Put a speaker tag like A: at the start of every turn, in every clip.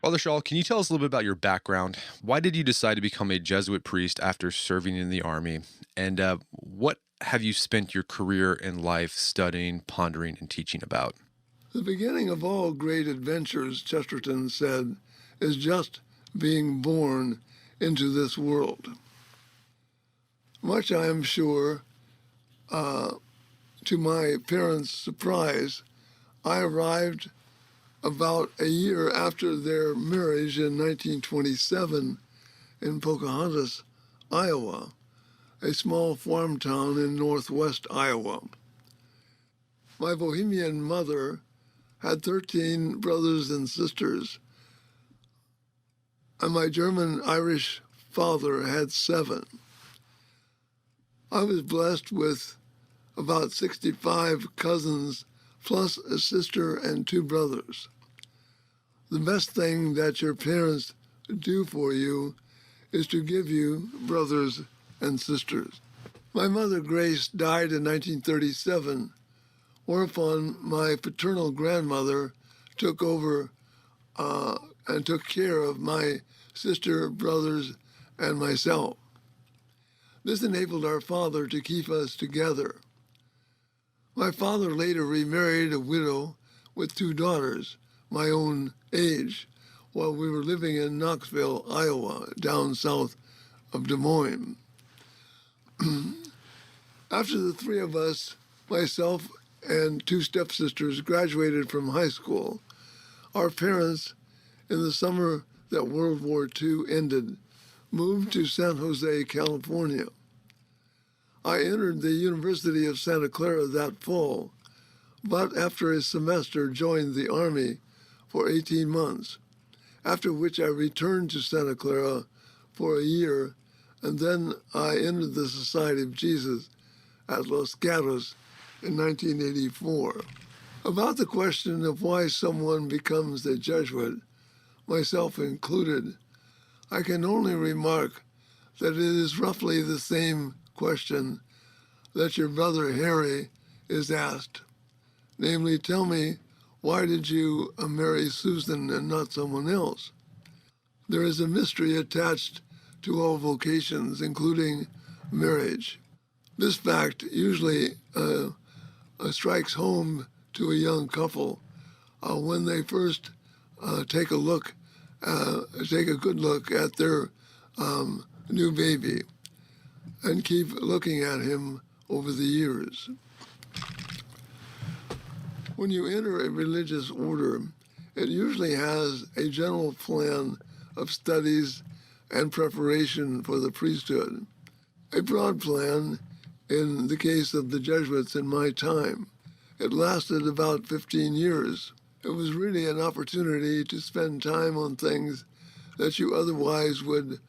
A: Father Schall, can you tell us a little bit about your background? Why did you decide to become a Jesuit priest after serving in the army? And what have you spent your career and life studying, pondering, and teaching about?
B: The beginning of all great adventures, Chesterton said, is just being born into this world. Much, I am sure, to my parents' surprise, I arrived about a year after their marriage in 1927 in Pocahontas, Iowa, a small farm town in northwest Iowa. My Bohemian mother had 13 brothers and sisters, and my German-Irish father had 7. I was blessed with about 65 cousins, plus a sister and 2 brothers. The best thing that your parents do for you is to give you brothers and sisters. My mother, Grace, died in 1937, whereupon my paternal grandmother took over and took care of my sister, brothers, and myself. This enabled our father to keep us together. My father later remarried a widow with 2 daughters, my own age, while we were living in Knoxville, Iowa, down south of Des Moines. After the 3 of us, myself and 2 stepsisters, graduated from high school, our parents, in the summer that World War II ended, moved to San Jose, California. I entered the University of Santa Clara that fall, but after a semester joined the Army for 18 months, after which I returned to Santa Clara for a year, and then I entered the Society of Jesus at Los Gatos in 1984. About the question of why someone becomes a Jesuit, myself included, I can only remark that it is roughly the same question that your brother Harry is asked. Namely, tell me, why did you marry Susan and not someone else? There is a mystery attached to all vocations, including marriage. This fact usually strikes home to a young couple when they first take a good look at their new baby and keep looking at him over the years. When you enter a religious order, it usually has a general plan of studies and preparation for the priesthood. A broad plan in the case of the Jesuits in my time. It lasted about 15 years. It was really an opportunity to spend time on things that you otherwise would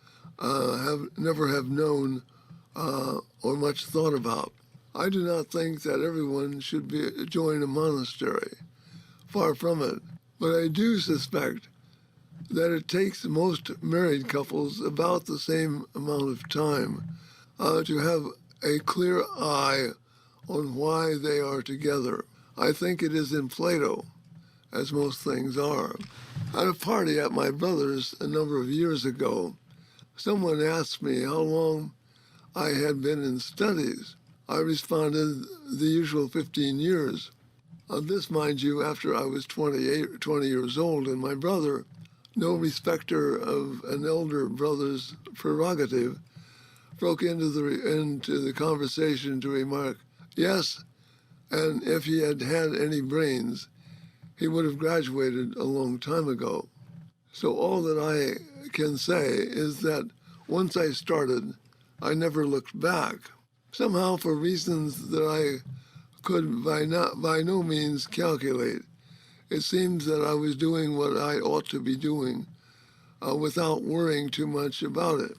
B: never have known or much thought about. I do not think that everyone should join a monastery. Far from it. But I do suspect that it takes most married couples about the same amount of time to have a clear eye on why they are together. I think it is in Plato, as most things are. At a party at my brother's a number of years ago, someone asked me how long I had been in studies. I responded, the usual 15 years. This, mind you, after I was 20 years old, and my brother, no respecter of an elder brother's prerogative, broke into the conversation to remark, yes, and if he had had any brains, he would have graduated a long time ago. So all that I can say is that once I started, I never looked back. Somehow, for reasons that I could by no means calculate, it seems that I was doing what I ought to be doing without worrying too much about it.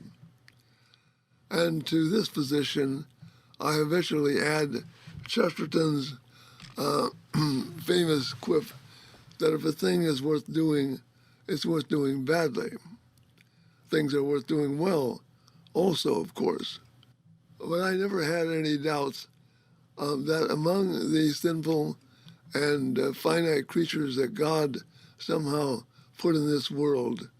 B: And to this position, I eventually add Chesterton's famous quip that if a thing is worth doing, it's worth doing badly. Things are worth doing well, also, of course. But I never had any doubts that among the sinful and finite creatures that God somehow put in this world,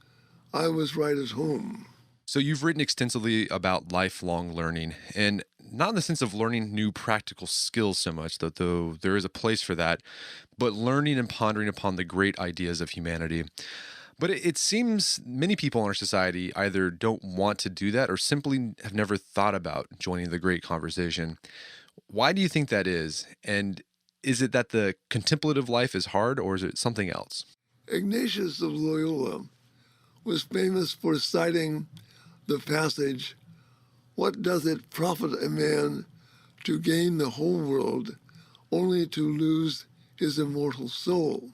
B: I was right at home.
A: So you've written extensively about lifelong learning, and not in the sense of learning new practical skills so much, though there is a place for that, but learning and pondering upon the great ideas of humanity. But it seems many people in our society either don't want to do that or simply have never thought about joining the great conversation. Why do you think that is? And is it that the contemplative life is hard, or is it something else?
B: Ignatius of Loyola was famous for citing the passage, "What doth it profit a man to gain the whole world, only to lose his immortal soul?"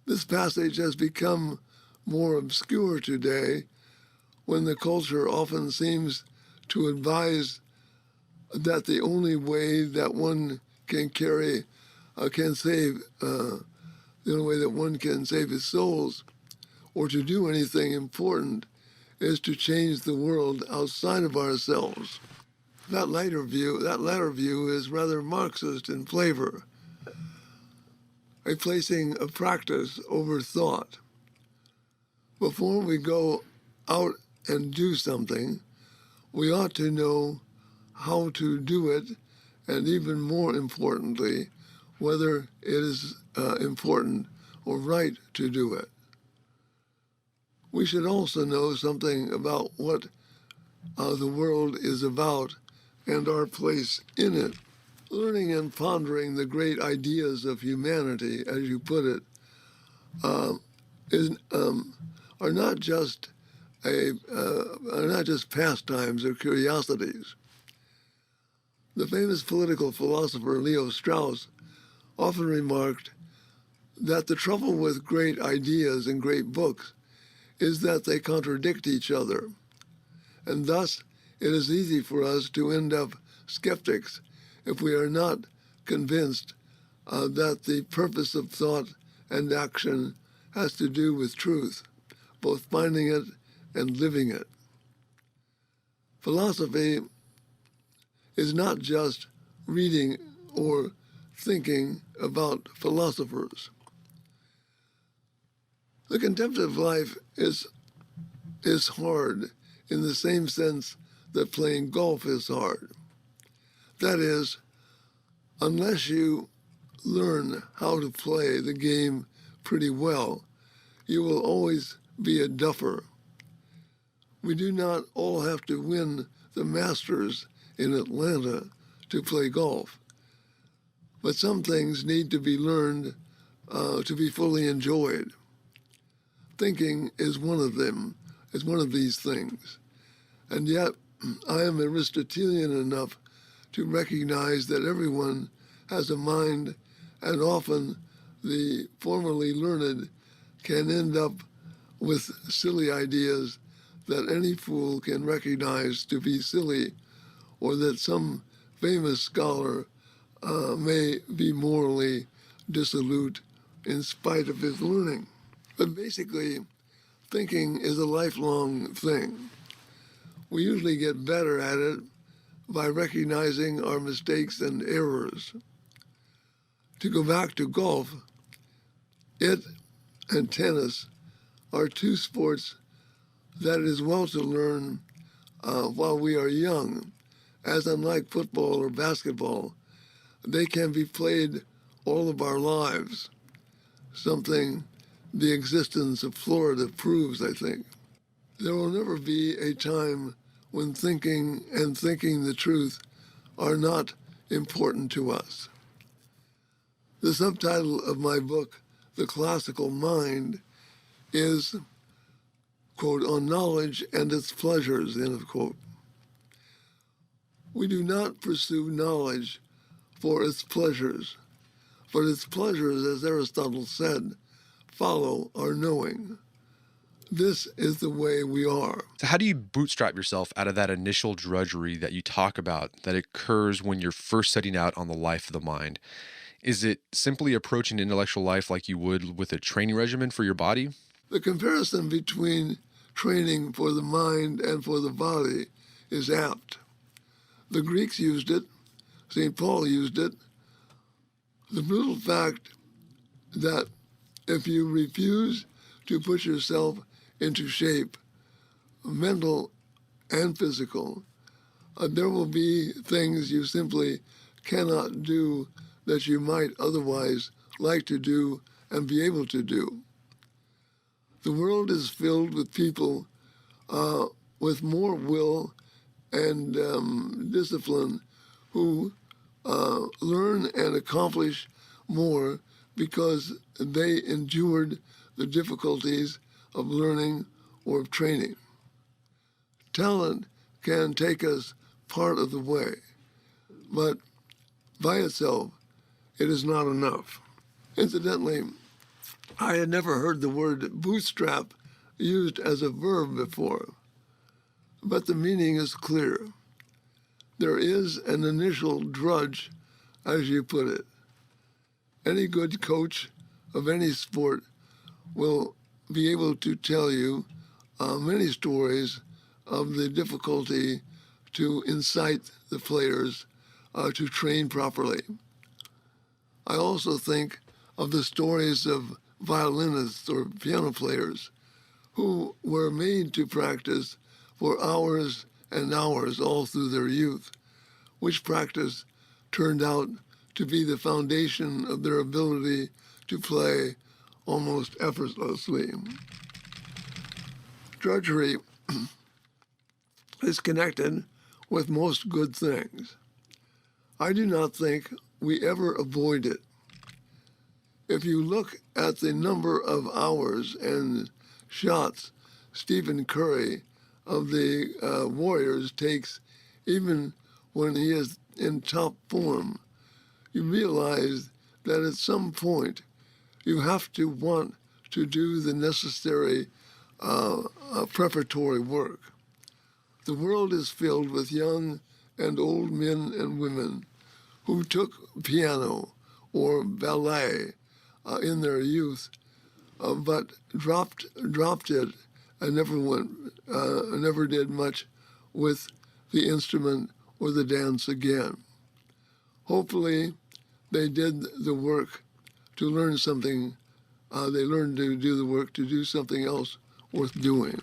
B: This passage has become more obscure today when the culture often seems to advise that the only way that one can save, the only way that one can save his souls or to do anything important is to change the world outside of ourselves. That latter view is rather Marxist in flavor, a placing of practice over thought. Before we go out and do something, we ought to know how to do it, and even more importantly, whether it is important or right to do it. We should also know something about what the world is about and our place in it. Learning and pondering the great ideas of humanity, as you put it, is, are not just pastimes or curiosities. The famous political philosopher Leo Strauss often remarked that the trouble with great ideas and great books is that they contradict each other, and thus it is easy for us to end up skeptics if we are not convinced that the purpose of thought and action has to do with truth, both finding it and living it. Philosophy is not just reading or thinking about philosophers. The contemplative life is hard in the same sense that playing golf is hard. That is, unless you learn how to play the game pretty well, you will always be a duffer. We do not all have to win the Masters in Atlanta to play golf, but some things need to be learned to be fully enjoyed. Thinking is one of them, is one of these things. And yet, I am Aristotelian enough to recognize that everyone has a mind, and often the formerly learned can end up with silly ideas that any fool can recognize to be silly, or that some famous scholar may be morally dissolute in spite of his learning. But basically, thinking is a lifelong thing. We usually get better at it by recognizing our mistakes and errors. To go back to golf, it and tennis are two sports that it is well to learn while we are young, as unlike football or basketball, they can be played all of our lives, something the existence of Florida proves, I think. There will never be a time when thinking and thinking the truth are not important to us. The subtitle of my book, The Classical Mind, is, quote, "On knowledge and its pleasures," end of quote. We do not pursue knowledge for its pleasures, but its pleasures, as Aristotle said, follow our knowing. This is the way we are.
A: So, how do you bootstrap yourself out of that initial drudgery that you talk about that occurs when you're first setting out on the life of the mind? Is it simply approaching intellectual life like you would with a training regimen for your body?
B: The comparison between training for the mind and for the body is apt. The Greeks used it, St. Paul used it. The brutal fact that if you refuse to put yourself into shape, mental and physical. There will be things you simply cannot do that you might otherwise like to do and be able to do. The world is filled with people with more will and discipline who learn and accomplish more because they endured the difficulties of learning or of training. Talent can take us part of the way, but by itself, it is not enough. Incidentally, I had never heard the word bootstrap used as a verb before, but the meaning is clear. There is an initial drudge, as you put it. Any good coach of any sport will be able to tell you many stories of the difficulty to incite the players to train properly. I also think of the stories of violinists or piano players who were made to practice for hours and hours all through their youth, which practice turned out to be the foundation of their ability to play almost effortlessly. Drudgery is connected with most good things. I do not think we ever avoid it. If you look at the number of hours and shots Stephen Curry of the Warriors takes, even when he is in top form, you realize that at some point you have to want to do the necessary preparatory work. The world is filled with young and old men and women who took piano or ballet in their youth, but dropped it and never did much with the instrument or the dance again. Hopefully, they did the work to learn something. They learned to do the work to do something else worth doing.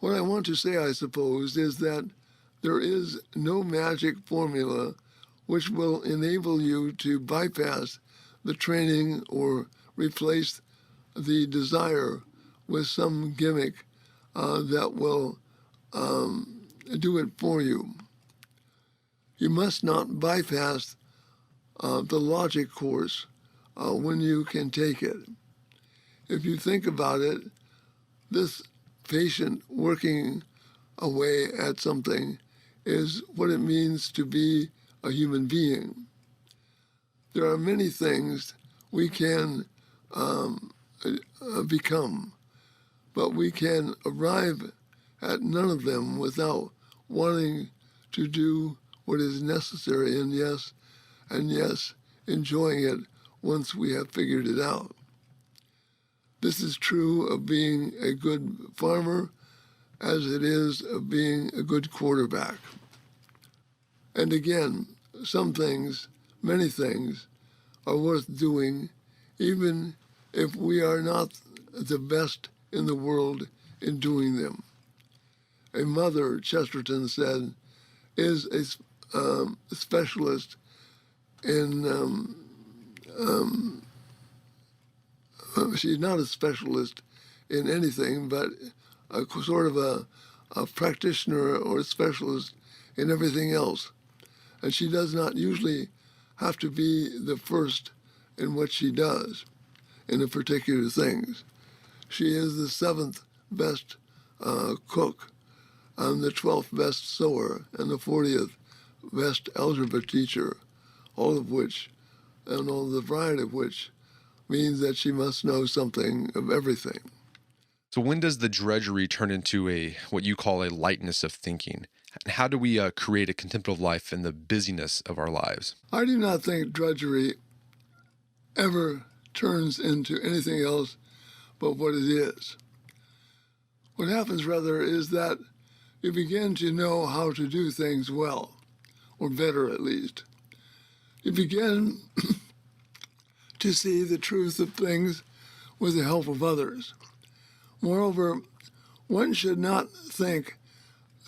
B: What I want to say, I suppose, is that there is no magic formula which will enable you to bypass the training or replace the desire with some gimmick that will do it for you. You must not bypass the logic course when you can take it. If you think about it, this patient working away at something is what it means to be a human being. There are many things we can become, but we can arrive at none of them without wanting to do what is necessary, and yes, enjoying it once we have figured it out. This is true of being a good farmer as it is of being a good quarterback. And again, some things, many things, are worth doing even if we are not the best in the world in doing them. A mother, Chesterton said, is a specialist in she's not a specialist in anything, but a sort of a practitioner or a specialist in everything else. And she does not usually have to be the first in what she does in the particular things. She is the 7th best cook, and the 12th best sewer, and the 40th best algebra teacher, all of which, and all the variety of which, means that she must know something of everything.
A: So when does the drudgery turn into what you call a lightness of thinking? And how do we create a contemplative life in the busyness of our lives?
B: I do not think drudgery ever turns into anything else but what it is. What happens, rather, is that you begin to know how to do things well, or better at least. You begin to see the truth of things with the help of others. Moreover, one should not think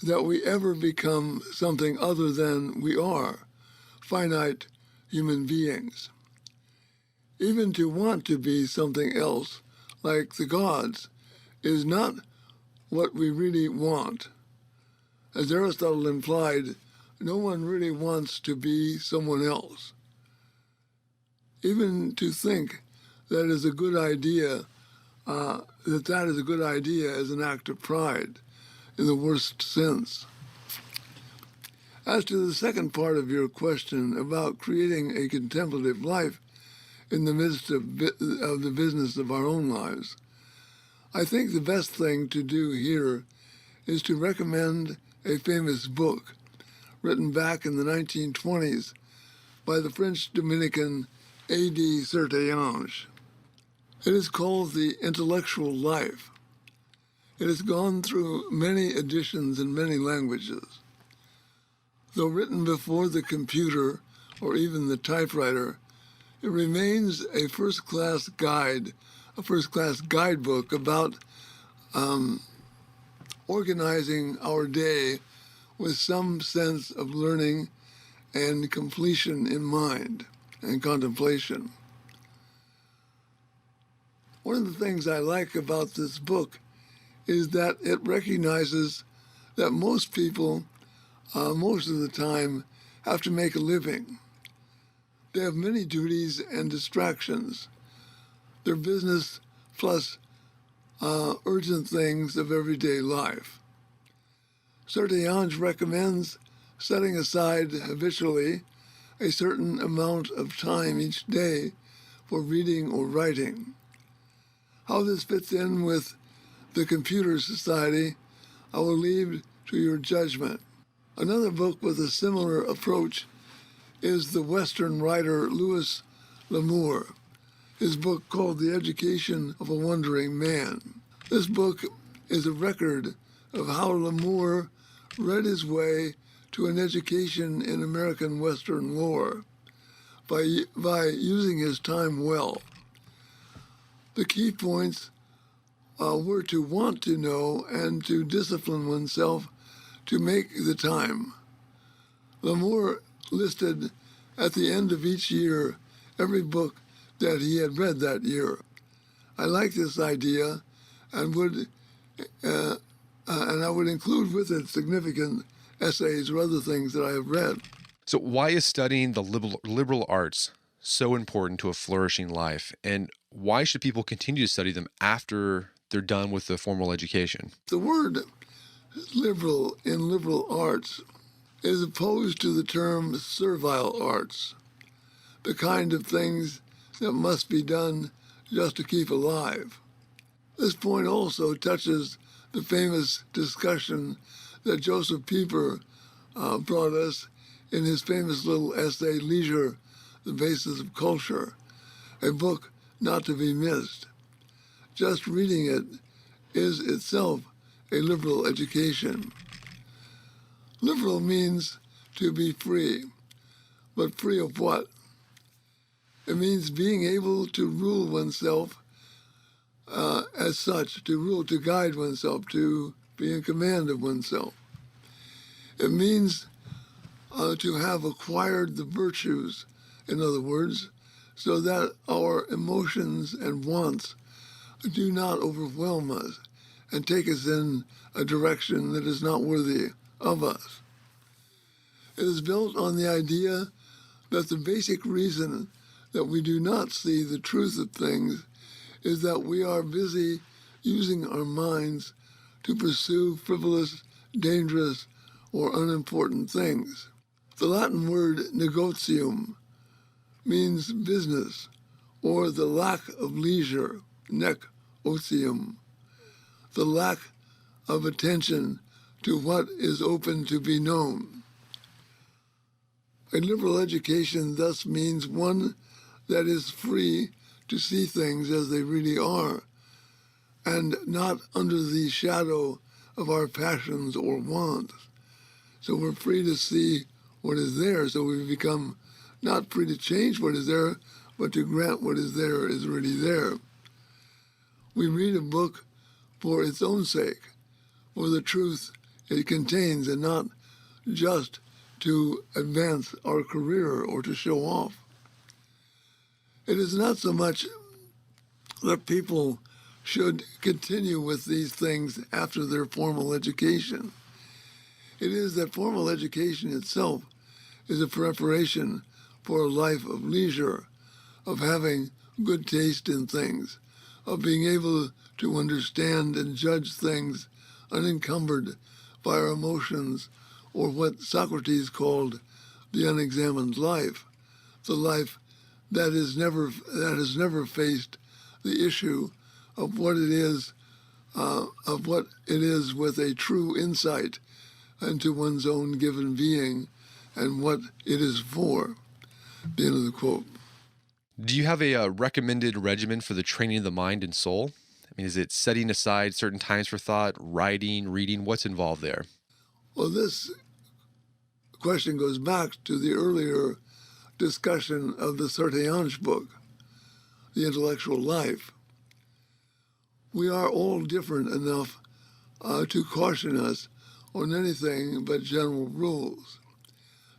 B: that we ever become something other than we are, finite human beings. Even to want to be something else, like the gods, is not what we really want. As Aristotle implied, no one really wants to be someone else. Even to think that is a good idea, that is a good idea is an act of pride in the worst sense. As to the second part of your question about creating a contemplative life in the midst of the business of our own lives, I think the best thing to do here is to recommend a famous book written back in the 1920s by the French Dominican A.D. Sertillanges. It is called The Intellectual Life. It has gone through many editions in many languages. Though written before the computer or even the typewriter, it remains a first-class guide, a first-class guidebook about organizing our day with some sense of learning and completion in mind and contemplation. One of the things I like about this book is that it recognizes that most people, most of the time, have to make a living. They have many duties and distractions. Their business plus urgent things of everyday life. Sertillanges recommends setting aside habitually a certain amount of time each day for reading or writing. How this fits in with the computer society, I will leave to your judgment. Another book with a similar approach is the Western writer Louis L'Amour, his book called The Education of a Wandering Man. This book is a record of how L'Amour read his way to an education in American Western lore by using his time well. The key points were to want to know and to discipline oneself to make the time. L'Amour listed at the end of each year every book that he had read that year. I like this idea and I would include with it significant essays or other things that I have read.
A: So why is studying the liberal arts so important to a flourishing life? And why should people continue to study them after they're done with the formal education?
B: The word liberal in liberal arts is opposed to the term servile arts, the kind of things that must be done just to keep alive. This point also touches the famous discussion that Joseph Pieper brought us in his famous little essay, Leisure, the Basis of Culture, a book not to be missed. Just reading it is itself a liberal education. Liberal means to be free, but free of what? It means being able to rule oneself as such, to rule, to guide oneself, to be in command of oneself. It means to have acquired the virtues, in other words, so that our emotions and wants do not overwhelm us and take us in a direction that is not worthy of us. It is built on the idea that the basic reason that we do not see the truth of things is that we are busy using our minds to pursue frivolous, dangerous, or unimportant things. The Latin word negotium means business, or the lack of leisure, nec otium, the lack of attention to what is open to be known. A liberal education thus means one that is free to see things as they really are, and not under the shadow of our passions or wants. So we're free to see what is there, so we become not free to change what is there, but to grant what is there is really there. We read a book for its own sake, for the truth it contains, and not just to advance our career or to show off. It is not so much that people should continue with these things after their formal education. It is that formal education itself is a preparation for a life of leisure, of having good taste in things, of being able to understand and judge things unencumbered by our emotions, or what Socrates called the unexamined life, the life that has never faced the issue of what it is with a true insight into one's own given being and what it is for. The end of the quote.
A: Do you have a recommended regimen for the training of the mind and soul? I mean, is it setting aside certain times for thought, writing, reading? What's involved there?
B: Well, this question goes back to the earlier discussion of the Certeange book, The Intellectual Life. We are all different enough to caution us on anything but general rules.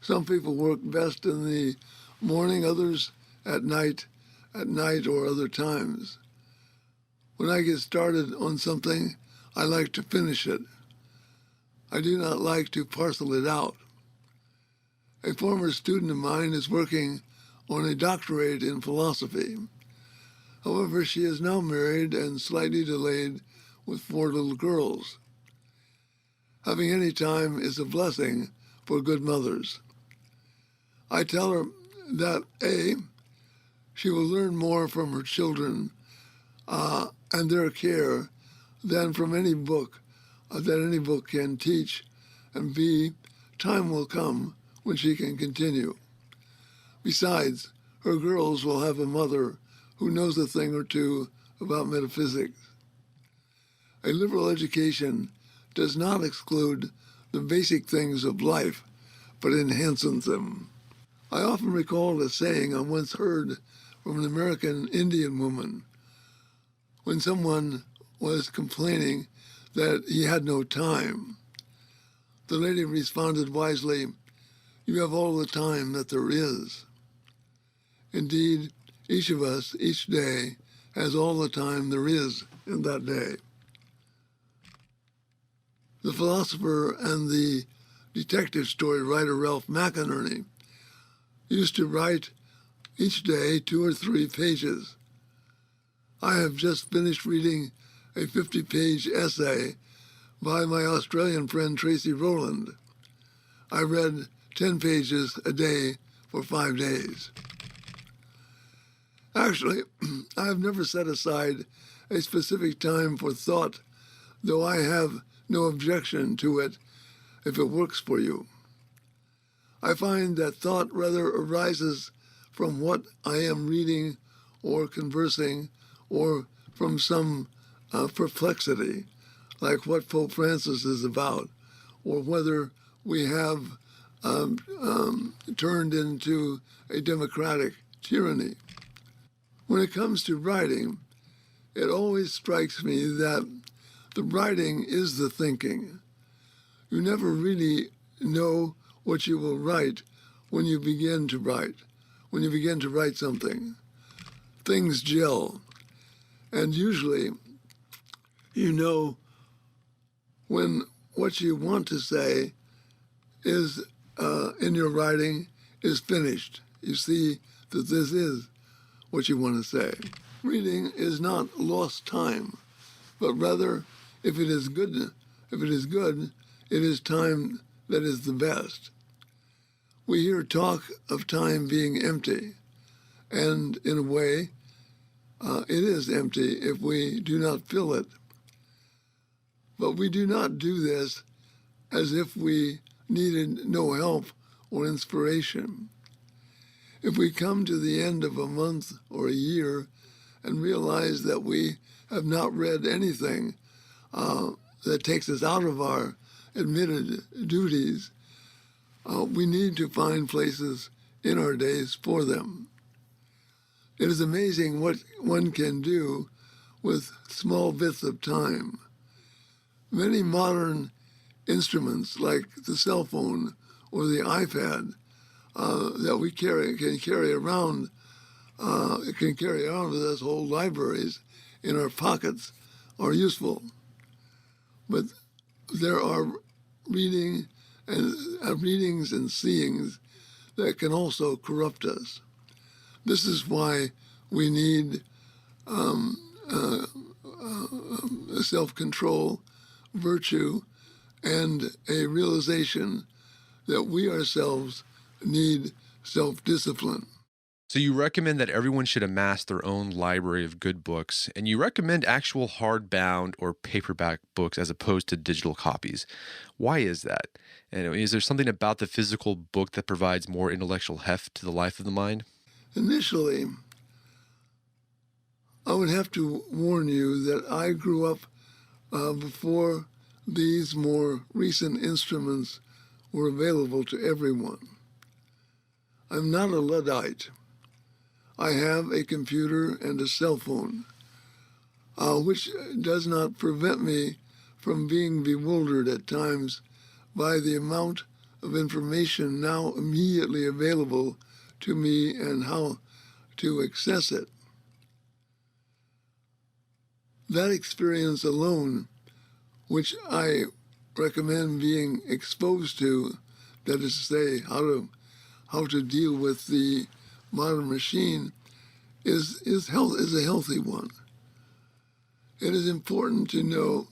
B: Some people work best in the morning, others at night or other times. When I get started on something, I like to finish it. I do not like to parcel it out. A former student of mine is working on a doctorate in philosophy. However, she is now married and slightly delayed with 4 little girls. Having any time is a blessing for good mothers. I tell her that A, she will learn more from her children and their care than from any book that any book can teach, and B, time will come when she can continue. Besides, her girls will have a mother who knows a thing or two about metaphysics. A liberal education does not exclude the basic things of life, but enhances them. I often recall a saying I once heard from an American Indian woman when someone was complaining that he had no time. The lady responded wisely, "You have all the time that there is." Indeed, each of us, each day, has all the time there is in that day. The philosopher and the detective story writer Ralph McInerney used to write each day 2 or 3 pages. I have just finished reading a 50-page essay by my Australian friend Tracy Rowland. I read 10 pages a day for 5 days. Actually, I have never set aside a specific time for thought, though I have no objection to it if it works for you. I find that thought rather arises from what I am reading or conversing, or from some perplexity, like what Pope Francis is about, or whether we have turned into a democratic tyranny. When it comes to writing, it always strikes me that the writing is the thinking. You never really know what you will write when you begin to write. When you begin to write something, things gel. And usually, you know when what you want to say is in your writing is finished. You see that this is what you want to say. Reading is not lost time, but rather, if it is good, it is time that is the best. We hear talk of time being empty, and in a way, it is empty if we do not fill it. But we do not do this as if we needed no help or inspiration. If we come to the end of a month or a year and realize that we have not read anything that takes us out of our admitted duties, we need to find places in our days for them. It is amazing what one can do with small bits of time. Many modern instruments like the cell phone or the iPad that we can carry around with us whole libraries in our pockets are useful. But there are readings and seeings that can also corrupt us. This is why we need self-control, virtue, and a realization that we ourselves need self-discipline.
A: So you recommend that everyone should amass their own library of good books, and you recommend actual hardbound or paperback books as opposed to digital copies. Why is that? And is there something about the physical book that provides more intellectual heft to the life of the mind?
B: Initially, I would have to warn you that I grew up before these more recent instruments were available to everyone. I'm not a Luddite. I have a computer and a cell phone, which does not prevent me from being bewildered at times by the amount of information now immediately available to me and how to access it. That experience alone, which I recommend being exposed to, that is to say, how to deal with the modern machine, is a healthy one. It is important to know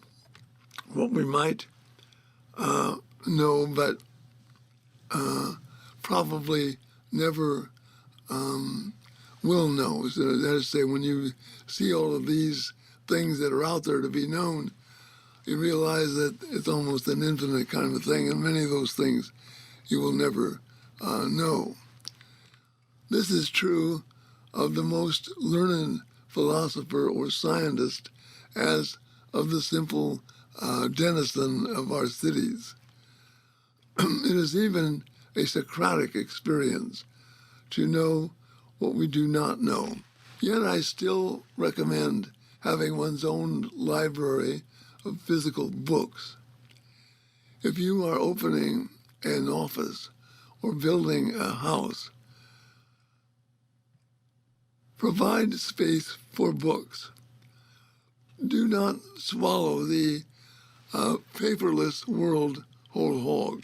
B: what we might know, but probably never will know. So that is to say, when you see all of these things that are out there to be known, you realize that it's almost an infinite kind of thing, and many of those things you will never know. This is true of the most learned philosopher or scientist as of the simple denizen of our cities. It is even a Socratic experience to know what we do not know. Yet I still recommend having one's own library of physical books. If you are opening an office or building a house, provide space for books. Do not swallow the paperless world whole hog.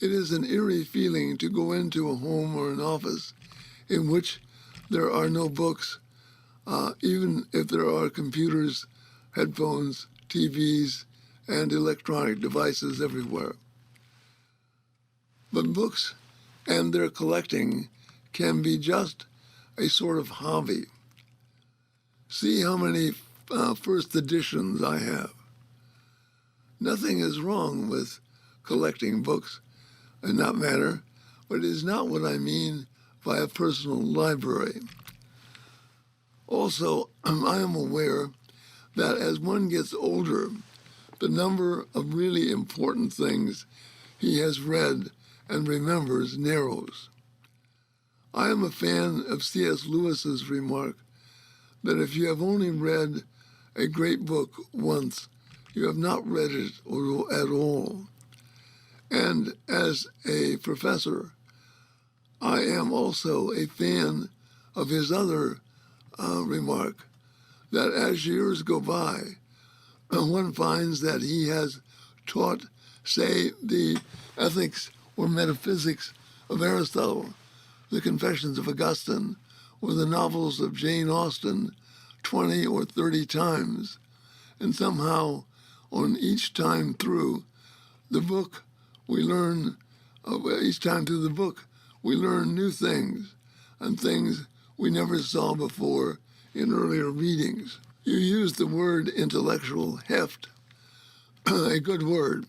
B: It is an eerie feeling to go into a home or an office in which there are no books, even if there are computers, headphones, TVs, and electronic devices everywhere. But books and their collecting can be just a sort of hobby. See how many first editions I have. Nothing is wrong with collecting books in that matter, but it is not what I mean by a personal library. Also, I am aware that as one gets older, the number of really important things he has read and remembers narrows. I am a fan of C.S. Lewis's remark that if you have only read a great book once, you have not read it at all. And as a professor, I am also a fan of his other remark that as years go by, one finds that he has taught, say, the ethics or metaphysics of Aristotle, the Confessions of Augustine, or the novels of Jane Austen 20 or 30 times. And somehow, on each time through the book, each time through the book, we learn new things and things we never saw before in earlier readings. You use the word intellectual heft, a good word,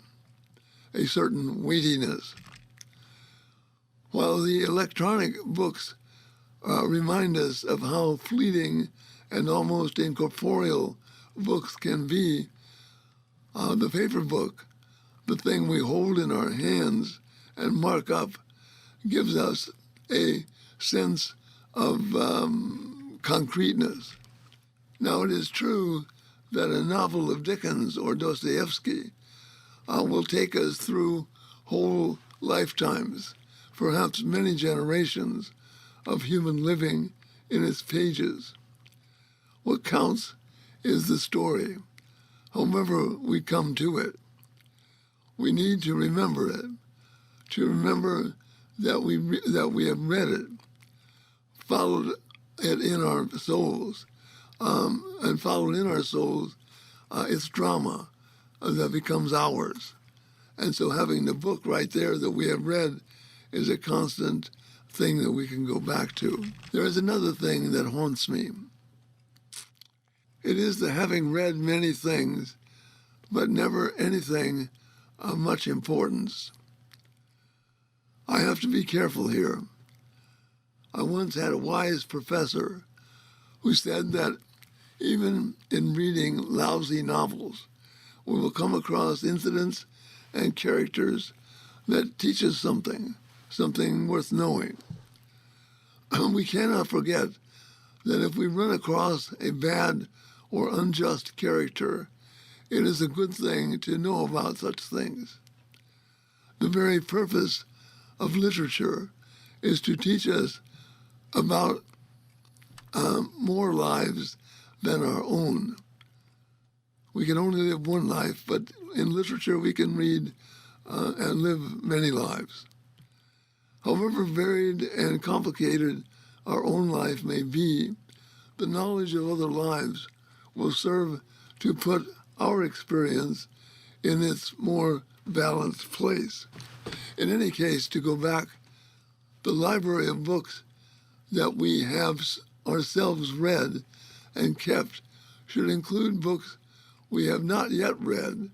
B: a certain weightiness. While the electronic books remind us of how fleeting and almost incorporeal books can be, the paper book, the thing we hold in our hands and mark up, gives us a sense of concreteness. Now, it is true that a novel of Dickens or Dostoevsky will take us through whole lifetimes, perhaps many generations of human living in its pages. What counts is the story, however we come to it. We need to remember it, to remember that we have read it, followed it in our souls, and followed in our souls its drama that becomes ours. And so having the book right there that we have read is a constant thing that we can go back to. There is another thing that haunts me. It is the having read many things, but never anything of much importance. I have to be careful here. I once had a wise professor who said that even in reading lousy novels, we will come across incidents and characters that teach us something worth knowing. We cannot forget that if we run across a bad or unjust character, it is a good thing to know about such things. The very purpose of literature is to teach us about more lives than our own. We can only live one life, but in literature we can read and live many lives. However varied and complicated our own life may be, the knowledge of other lives will serve to put our experience in its more balanced place. In any case, to go back, the library of books that we have ourselves read and kept should include books we have not yet read,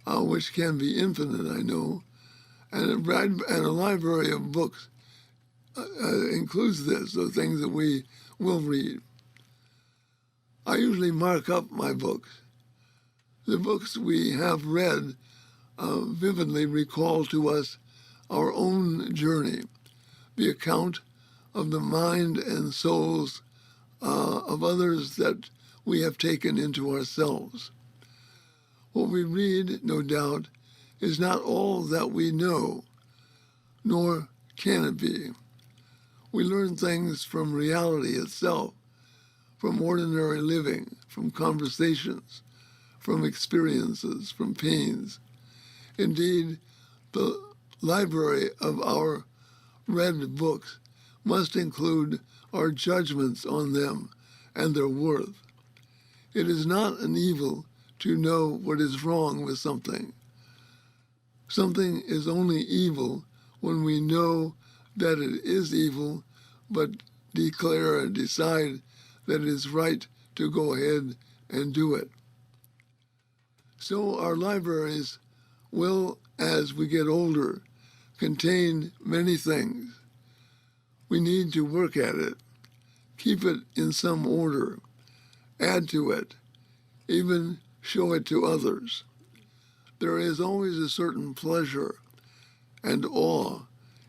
B: which can be infinite, I know, and a library of books includes this, the things that we will read. I usually mark up my books. The books we have read vividly recall to us our own journey, the account of the mind and souls of others that we have taken into ourselves. What we read, no doubt, is not all that we know, nor can it be. We learn things from reality itself, from ordinary living, from conversations, from experiences, from pains. Indeed, the library of our read books must include our judgments on them and their worth. It is not an evil to know what is wrong with something. Something is only evil when we know that it is evil, but declare and decide that it is right to go ahead and do it. So our libraries will, as we get older, contain many things. We need to work at it, keep it in some order, add to it, even show it to others. There is always a certain pleasure and awe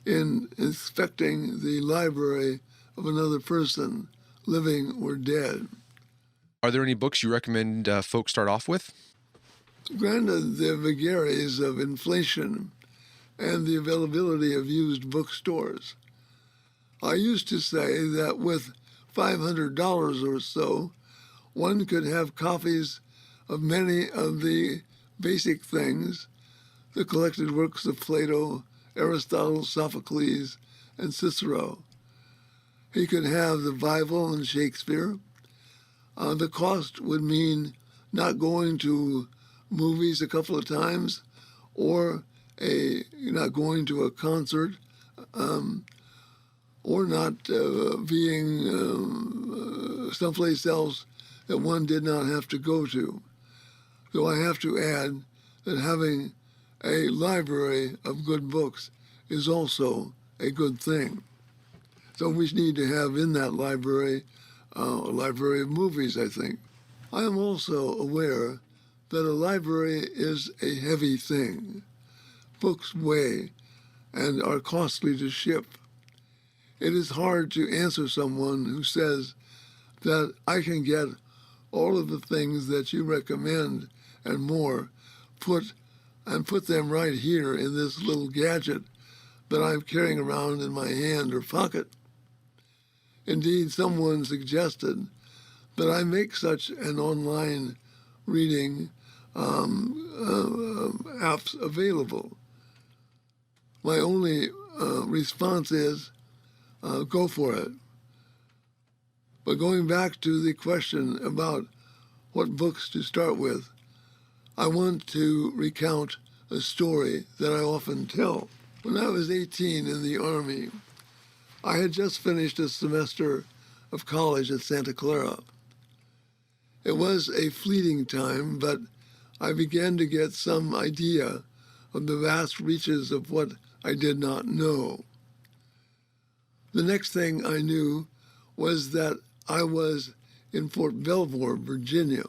B: in inspecting the library of another person, living or dead.
A: Are there any books you recommend folks start off with?
B: Granted the vagaries of inflation and the availability of used bookstores, I used to say that with $500 or so, one could have copies of many of the basic things, the collected works of Plato, Aristotle, Sophocles, and Cicero. He could have the Bible and Shakespeare. The cost would mean not going to movies a couple of times, or not going to a concert, or not being someplace else that one did not have to go to. So I have to add that having a library of good books is also a good thing. So we need to have in that library a library of movies, I think. I am also aware that a library is a heavy thing. Books weigh and are costly to ship. It is hard to answer someone who says that I can get all of the things that you recommend and more, put them right here in this little gadget that I'm carrying around in my hand or pocket. Indeed, someone suggested that I make such an online reading apps available. My only response is, go for it. But going back to the question about what books to start with, I want to recount a story that I often tell. When I was 18 in the Army, I had just finished a semester of college at Santa Clara. It was a fleeting time, but I began to get some idea of the vast reaches of what I did not know. The next thing I knew was that I was in Fort Belvoir, Virginia.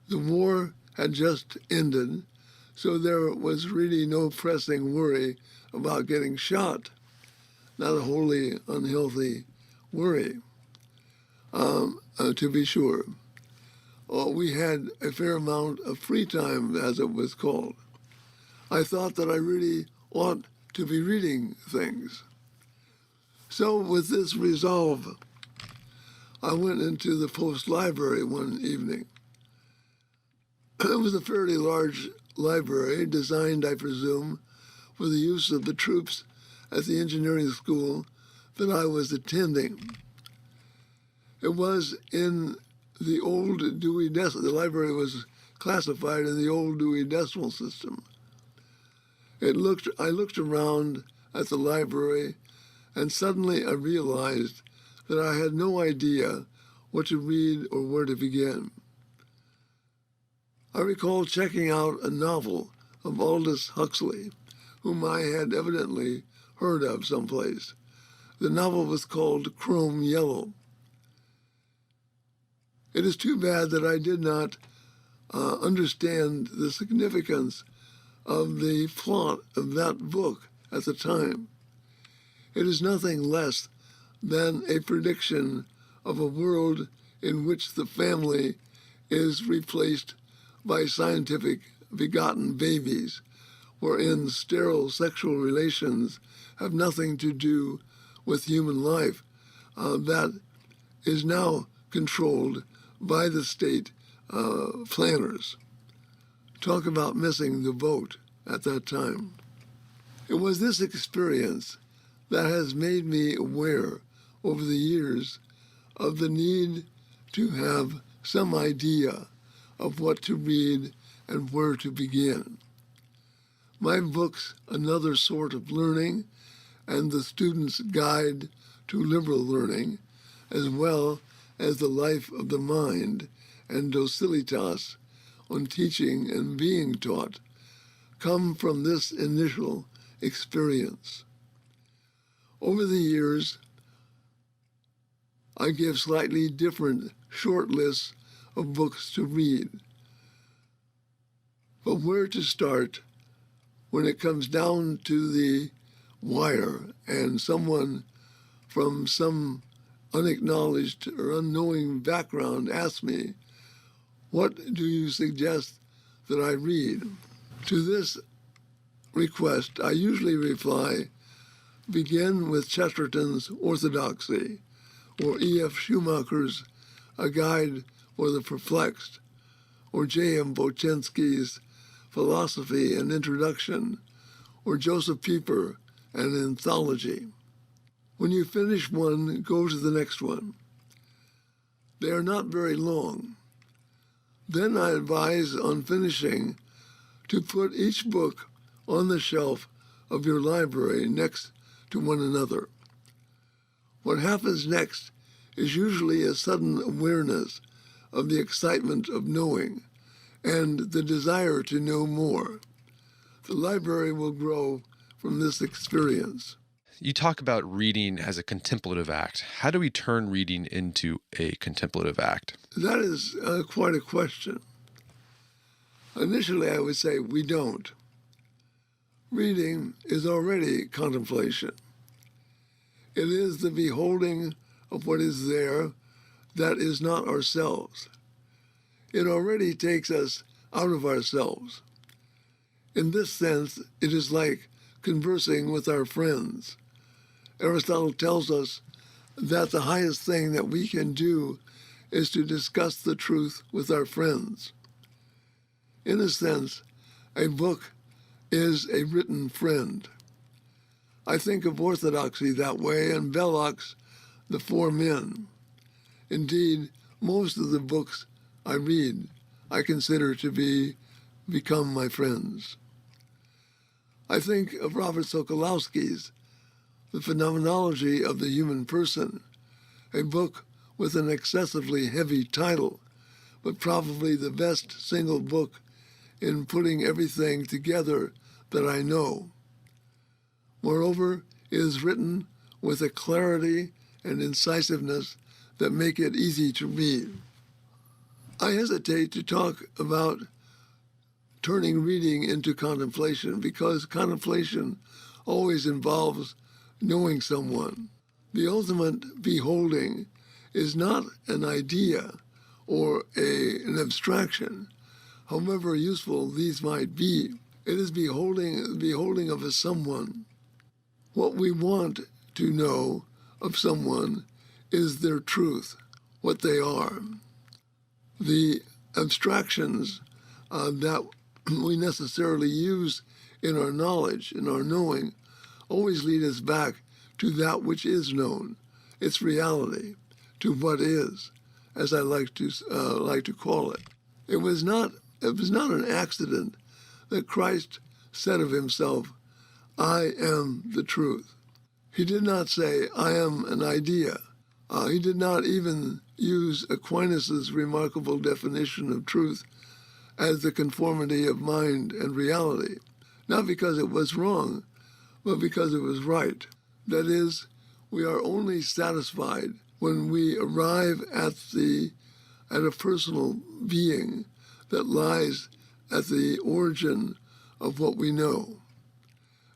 B: The war had just ended, so there was really no pressing worry about getting shot. Not a wholly unhealthy worry, to be sure. We had a fair amount of free time, as it was called. I thought that I really ought to be reading things. So with this resolve, I went into the post library one evening. It was a fairly large library, designed, I presume, for the use of the troops at the engineering school that I was attending. It was in the old Dewey Decimal. The library was classified in the old Dewey Decimal System. I looked around at the library, and suddenly I realized that I had no idea what to read or where to begin. I recall checking out a novel of Aldous Huxley, whom I had evidently heard of someplace. The novel was called Chrome Yellow. It is too bad that I did not understand the significance of the plot of that book at the time. It is nothing less than a prediction of a world in which the family is replaced by scientific begotten babies, wherein sterile sexual relations have nothing to do with human life, that is now controlled by the state planners. Talk about missing the boat at that time. It was this experience that has made me aware over the years of the need to have some idea of what to read and where to begin. My books, Another Sort of Learning, and The Student's Guide to Liberal Learning, as well as The Life of the Mind and Docilitas on Teaching and Being Taught, come from this initial experience. Over the years, I give slightly different short lists of books to read. But where to start when it comes down to the wire and someone from some unacknowledged or unknowing background asks me, what do you suggest that I read? To this request, I usually reply, begin with Chesterton's Orthodoxy, or E.F. Schumacher's A Guide for the Perplexed, or J.M. Bochensky's Philosophy and Introduction, or Joseph Pieper, an Anthology. When you finish one, go to the next one. They are not very long. Then I advise on finishing to put each book on the shelf of your library next to one another. What happens next is usually a sudden awareness of the excitement of knowing and the desire to know more. The library will grow from this experience.
A: You talk about reading as a contemplative act. How do we turn reading into a contemplative act?
B: That is quite a question. Initially, I would say we don't. Reading is already contemplation. It is the beholding of what is there that is not ourselves. It already takes us out of ourselves. In this sense, it is like conversing with our friends. Aristotle tells us that the highest thing that we can do is to discuss the truth with our friends. In a sense, a book is a written friend. I think of orthodoxy that way, and Belloc's The Four Men. Indeed, most of the books I read, I consider to become my friends. I think of Robert Sokolowski's The Phenomenology of the Human Person, a book with an excessively heavy title, but probably the best single book in putting everything together that I know. Moreover, it is written with a clarity and incisiveness that make it easy to read. I hesitate to talk about turning reading into contemplation because contemplation always involves knowing someone. The ultimate beholding is not an idea or an abstraction, however useful these might be. It is beholding of a someone. What we want to know of someone is their truth, what they are. The abstractions that we necessarily use in our knowledge, in our knowing, always lead us back to that which is known, its reality, to what is, as I like to call it. It was not an accident that Christ said of himself, "I am the truth." He did not say, "I am an idea." He did not even use Aquinas's remarkable definition of truth as the conformity of mind and reality, not because it was wrong, but because it was right. That is, we are only satisfied when we arrive at a personal being that lies at the origin of what we know.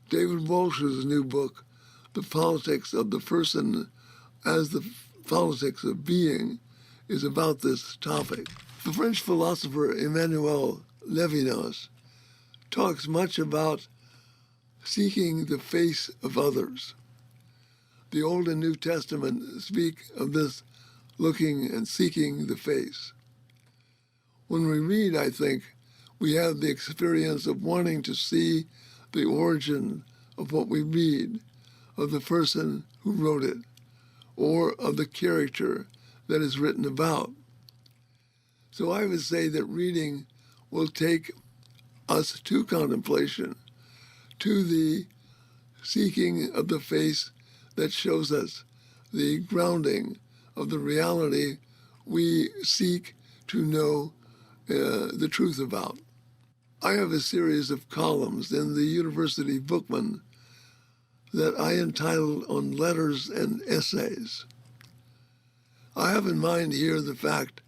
B: David Walsh's new book, The Politics of the Person as the Politics of Being, is about this topic. The French philosopher Emmanuel Levinas talks much about seeking the face of others. The Old and New Testament speak of this looking and seeking the face. When we read, I think, we have the experience of wanting to see the origin of what we read, of the person who wrote it, or of the character that is written about. So I would say that reading will take us to contemplation, to the seeking of the face that shows us the grounding of the reality we seek to know the truth about. I have a series of columns in the University Bookman that I entitled On Letters and Essays. I have in mind here the fact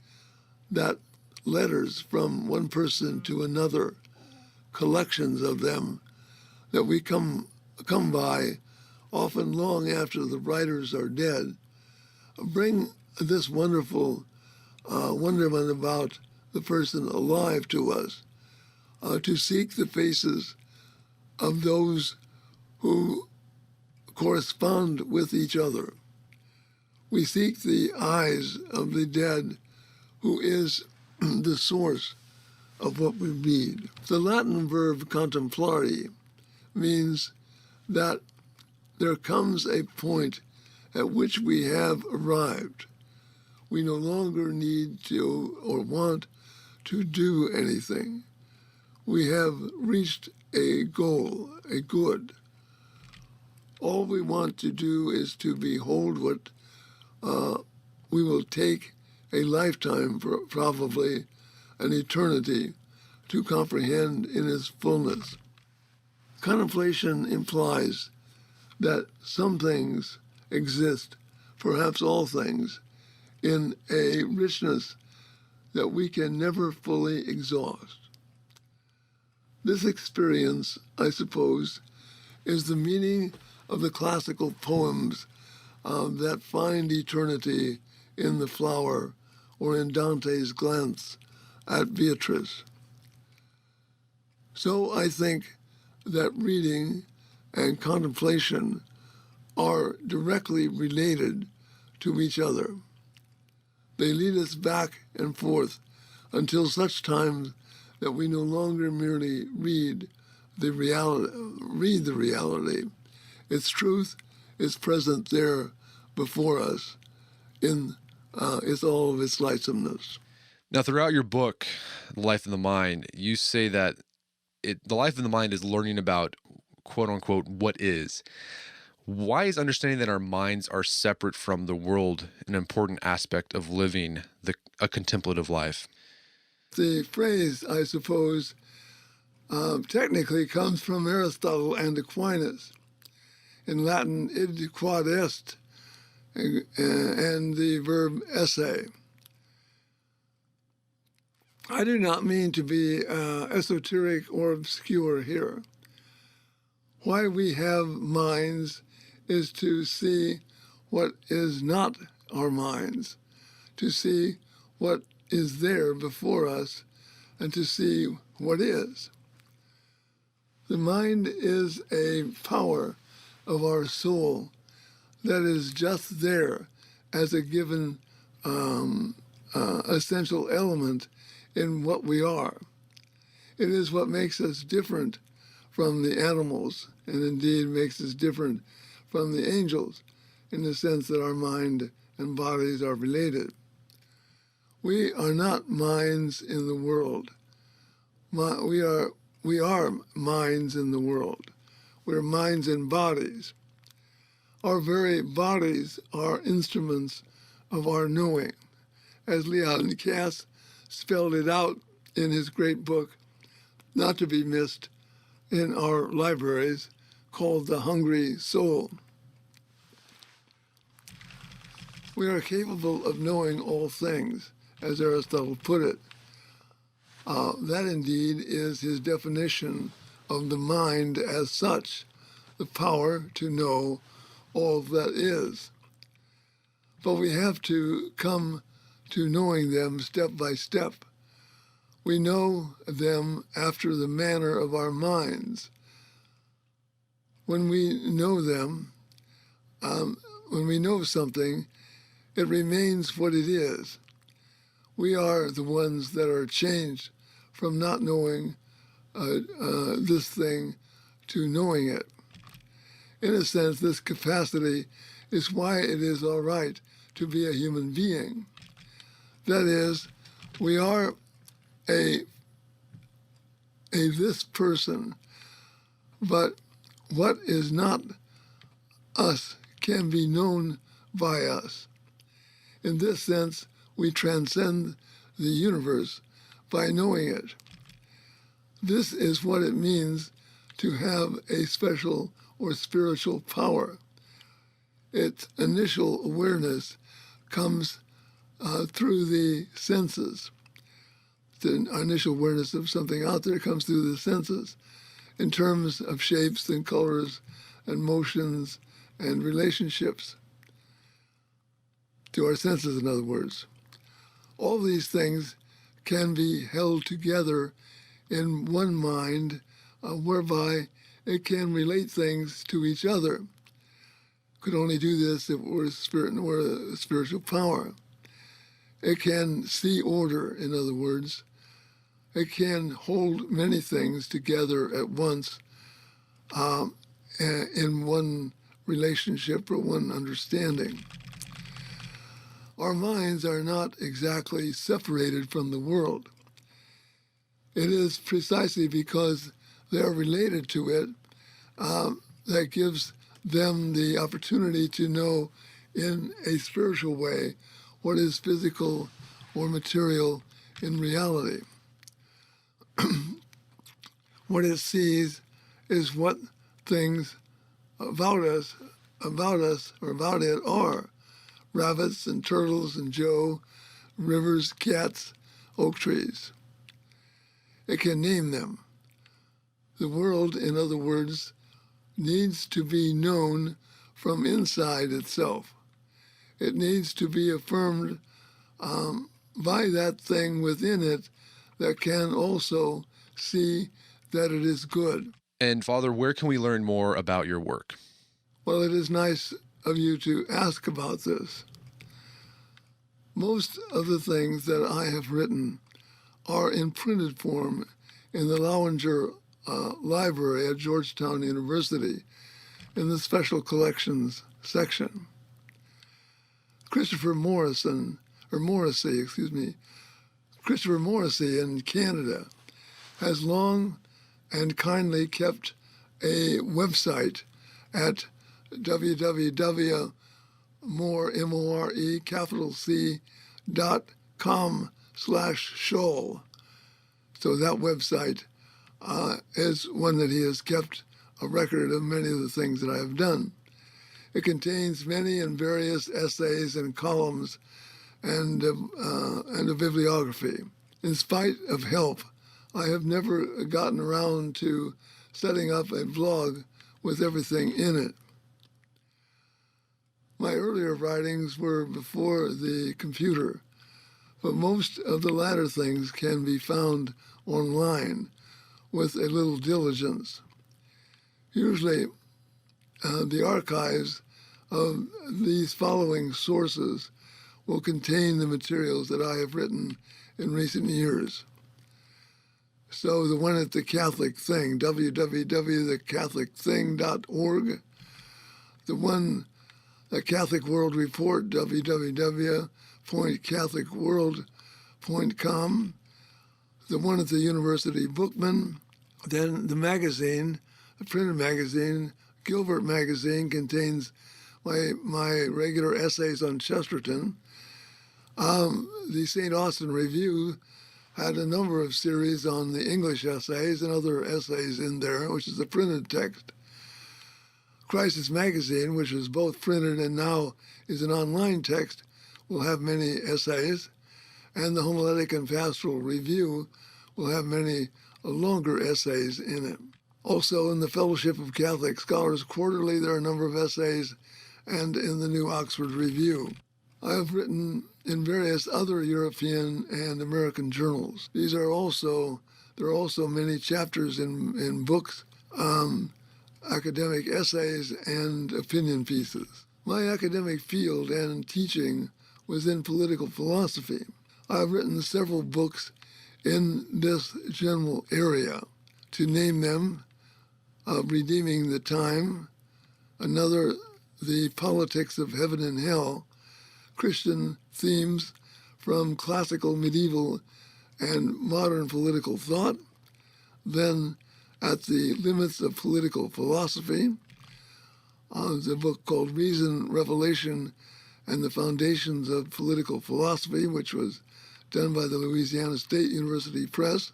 B: that letters from one person to another, collections of them that we come by often long after the writers are dead, bring this wonderful wonderment about the person alive to us, to seek the faces of those who correspond with each other. We seek the eyes of the dead, who is the source of what we read. The Latin verb contemplare means that there comes a point at which we have arrived. We no longer need to or want to do anything. We have reached a goal, a good. All we want to do is to behold what we will take a lifetime, probably an eternity, to comprehend in its fullness. Contemplation implies that some things exist, perhaps all things, in a richness that we can never fully exhaust. This experience, I suppose, is the meaning of the classical poems that find eternity in the flower or in Dante's glance at Beatrice. So I think that reading and contemplation are directly related to each other. They lead us back and forth until such time that we no longer merely read the reality. Its truth is present there before us in its all of its lightsomeness.
A: Now, throughout your book, The Life of the Mind, you say that the life of the mind is learning about quote unquote what is. Why is understanding that our minds are separate from the world an important aspect of living a contemplative life?
B: The phrase, I suppose, technically comes from Aristotle and Aquinas. In Latin, id quod est, and the verb esse. I do not mean to be esoteric or obscure here. Why we have minds is to see what is not our minds, to see what is there before us, and to see what is. The mind is a power of our soul that is just there as a given essential element in what we are. It is what makes us different from the animals, and indeed makes us different from the angels, in the sense that our mind and bodies are related. We are not minds in the world. We are minds in the world. We're minds and bodies. Our very bodies are instruments of our knowing. As Leon Cass spelled it out in his great book, not to be missed in our libraries, called The Hungry Soul. We are capable of knowing all things, as Aristotle put it. That indeed is his definition of the mind as such, the power to know all that is. But we have to come to knowing them step by step. We know them after the manner of our minds. When we know them, when we know something, it remains what it is. We are the ones that are changed from not knowing this thing to knowing it. In a sense, this capacity is why it is all right to be a human being. That is, we are a this person, but what is not us can be known by us. In this sense, we transcend the universe by knowing it. This is what it means to have a special or spiritual power. Its initial awareness comes through the senses. The initial awareness of something out there comes through the senses in terms of shapes and colors and motions and relationships. To our senses, in other words. All these things can be held together in one mind, whereby it can relate things to each other. Could only do this if it were spirit or a spiritual power. It can see order, in other words. It can hold many things together at once in one relationship or one understanding. Our minds are not exactly separated from the world. It is precisely because they are related to it that gives them the opportunity to know in a spiritual way what is physical or material in reality. What it sees is what things about us or about it are. Rabbits and turtles and Joe, rivers, cats, oak trees. It can name them. The world, in other words, needs to be known from inside itself. It needs to be affirmed by that thing within it that can also see that it is good.
A: And Father, where can we learn more about your work?
B: Well, it is nice of you to ask about this. Most of the things that I have written are in printed form in the Lowinger Library at Georgetown University in the Special Collections section. Christopher Morrissey in Canada has long and kindly kept a website at www.more.com/Schall. So that website is one that he has kept a record of many of the things that I have done. It contains many and various essays and columns and a bibliography. In spite of help, I have never gotten around to setting up a blog with everything in it. My earlier writings were before the computer, but most of the latter things can be found online with a little diligence. Usually, the archives of these following sources will contain the materials that I have written in recent years. So the one at the Catholic Thing, www.thecatholicthing.org, the Catholic World Report, www.catholicworld.com, the one at the University Bookman, then the magazine, the printed magazine, Gilbert Magazine, contains my regular essays on Chesterton. The St. Austin Review had a number of series on the English essays and other essays in there, which is the printed text. Crisis Magazine, which is both printed and now is an online text, will have many essays, and the Homiletic and Pastoral Review will have many longer essays in it. Also, in the Fellowship of Catholic Scholars Quarterly, there are a number of essays, and in the New Oxford Review. I have written in various other European and American journals. There are also many chapters in books, academic essays, and opinion pieces. My academic field and teaching was in political philosophy. I have written several books in this general area. To name them, Redeeming the Time, another, The Politics of Heaven and Hell, Christian Themes from Classical, Medieval, and Modern Political Thought, then At the Limits of Political Philosophy, the book called Reason, Revelation, and the Foundations of Political Philosophy, which was done by the Louisiana State University Press,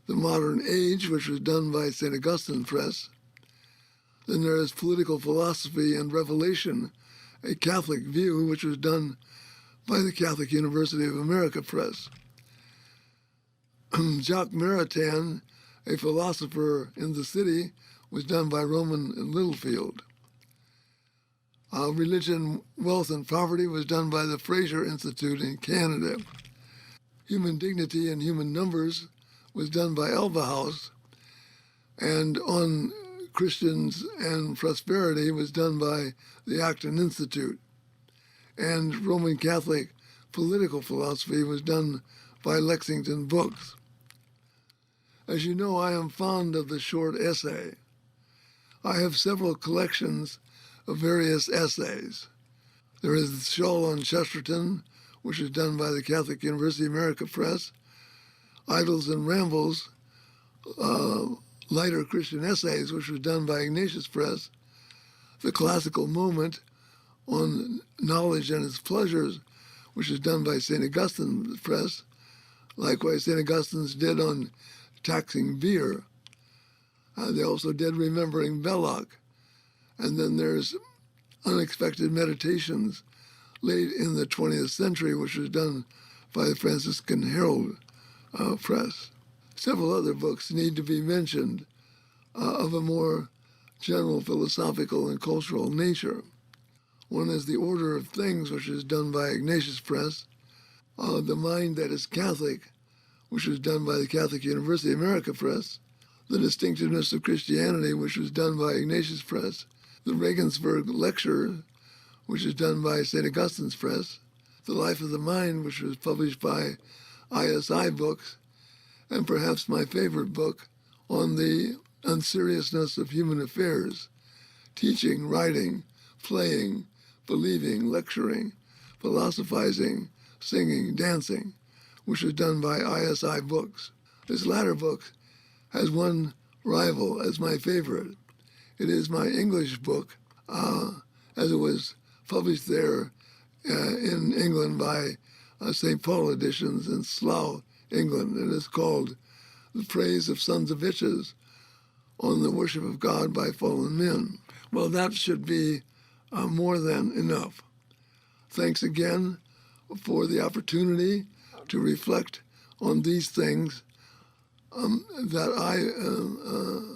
B: The Modern Age, which was done by St. Augustine Press. Then there is Political Philosophy and Revelation, a Catholic View, which was done by the Catholic University of America Press. Jacques Maritain, a Philosopher in the City, was done by Roman and Littlefield. Religion, Wealth, and Poverty was done by the Fraser Institute in Canada. Human Dignity and Human Numbers was done by Alva House, and On Christians and Prosperity was done by the Acton Institute, and Roman Catholic Political Philosophy was done by Lexington Books. As you know, I am fond of the short essay. I have several collections of various essays. There is Schall on Chesterton, which is done by the Catholic University of America Press, Idles and Rambles, Lighter Christian Essays, which was done by Ignatius Press, The Classical Moment on Knowledge and Its Pleasures, which is done by St. Augustine Press. Likewise, St. Augustine's did on taxing beer. They also did Remembering Belloc. And then there's Unexpected Meditations, late in the 20th century, which was done by the Franciscan Herald Press. Several other books need to be mentioned of a more general philosophical and cultural nature. One is The Order of Things, which is done by Ignatius Press, The Mind That is Catholic, which was done by the Catholic University America Press, The Distinctiveness of Christianity, which was done by Ignatius Press, the Regensburg Lecture, which is done by St. Augustine's Press, The Life of the Mind, which was published by ISI Books, and perhaps my favorite book, On the Unseriousness of Human Affairs, Teaching, Writing, Playing, Believing, Lecturing, Philosophizing, Singing, Dancing, which was done by ISI Books. This latter book has one rival as my favorite. It is my English book, as it was published there in England by St. Paul Editions in Slough, England, and it's called The Praise of Sons of Bitches on the Worship of God by Fallen Men. Well, that should be more than enough. Thanks again for the opportunity to reflect on these things that I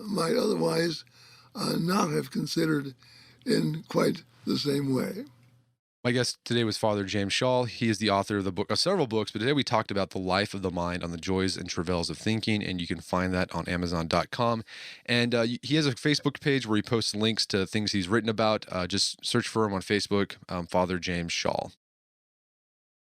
B: might otherwise not have considered in quite the same way.
A: My guest today was Father James Schall. He is the author of the book, of several books, but today we talked about the life of the mind on the joys and travails of thinking, and you can find that on Amazon.com. And he has a Facebook page where he posts links to things he's written about. Just search for him on Facebook, Father James Schall.